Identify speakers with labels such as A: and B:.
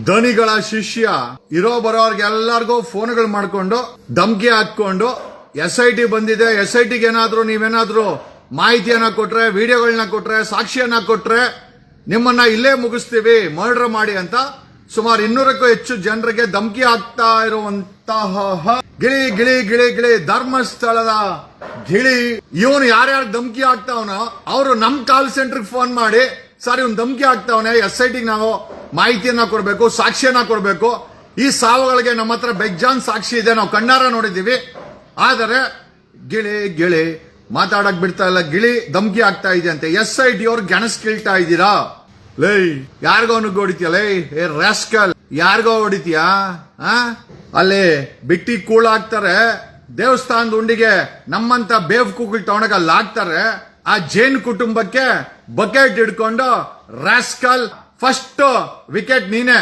A: ಧನಿಗಳ ಶಿಷ್ಯ ಇರೋ ಬರೋರ್ಗೆಲ್ಲರಿಗೂ ಫೋನ್ಗಳು ಮಾಡ್ಕೊಂಡು ಧಮ್ಕಿ ಹಾಕೊಂಡು SIT ಬಂದಿದೆ, SIT ಏನಾದ್ರು ನೀವೇನಾದ್ರೂ ಮಾಹಿತಿಯನ್ನ ಕೊಟ್ರೆ, ವಿಡಿಯೋಗಳನ್ನ ಕೊಟ್ರೆ, ಸಾಕ್ಷಿಯನ್ನ ಕೊಟ್ರೆ ನಿಮ್ಮನ್ನ ಇಲ್ಲೇ ಮುಗಿಸ್ತೀವಿ, ಮರ್ಡರ್ ಮಾಡಿ ಅಂತ ಸುಮಾರು 200ಕ್ಕೂ ಹೆಚ್ಚು ಜನರಿಗೆ ಧಮ್ಕಿ ಹಾಕ್ತಾ ಇರುವಂತಹ ಗಿಳಿ ಗಿಳಿ ಗಿಳಿ ಗಿಳಿ ಧರ್ಮಸ್ಥಳದ ಗಿಳಿ. ಇವನು ಯಾರ್ಯಾರು ಧಮ್ಕಿ ಹಾಕ್ತಾವನೋ ಅವರು ನಮ್ ಕಾಲ್ ಸೆಂಟರ್ಗೆ ಫೋನ್ ಮಾಡಿ, ಸರ್ ಇವ್ನು ಧಮ್ಕಿ ಹಾಕ್ತಾವನೆ, SIT ನಾವು ಮಾಹಿತಿಯನ್ನ ಕೊಡಬೇಕು, ಸಾಕ್ಷಿಯನ್ನ ಕೊಡಬೇಕು. ಈ ಸಾವುಗಳಿಗೆ ನಮ್ಮ ಹತ್ರ ಬೆಜ್ಜಾನ್ ಸಾಕ್ಷಿ ಇದೆ, ನಾವು ಕಣ್ಣಾರ ನೋಡಿದೀವಿ. ಆದರೆ ಗಿಳಿ ಗಿಳಿ ಮಾತಾಡಕ್ ಬಿಡ್ತಾ ಇಲ್ಲ, ಗಿಳಿ ಧಮ್ಕಿ ಆಗ್ತಾ ಇದೆ ಅಂತೆ. SIT ಅವ್ರು ಗೆಣಸ್ ಕೀಳ್ತಾ ಇದ್ದೀರಾ? ಲೈ ಯಾರಿಗೋ ಹೊಡಿತೀಯ? ಲೈ ಏ ರಾಸ್ಕಲ್, ಯಾರಿಗೋ ಹೊಡಿತೀಯಾ? ಅಲ್ಲಿ ಬಿಟ್ಟಿ ಕೂಳಾಗ್ತಾರೆ, ದೇವಸ್ಥಾನದ ಉಂಡಿಗೆ ನಮ್ಮಂತ ಬೇವ್ ಕೂಗಳು ತಗೊಂಡಾಗ ಅಲ್ಲಿ ಹಾಕ್ತಾರೆ. ಆ ಜೈನ್ ಕುಟುಂಬಕ್ಕೆ ಬಕೆಟ್ ಹಿಡ್ಕೊಂಡು ರಾಸ್ಕಲ್, ಫಸ್ಟ್ ವಿಕೆಟ್ ನೀನೆ.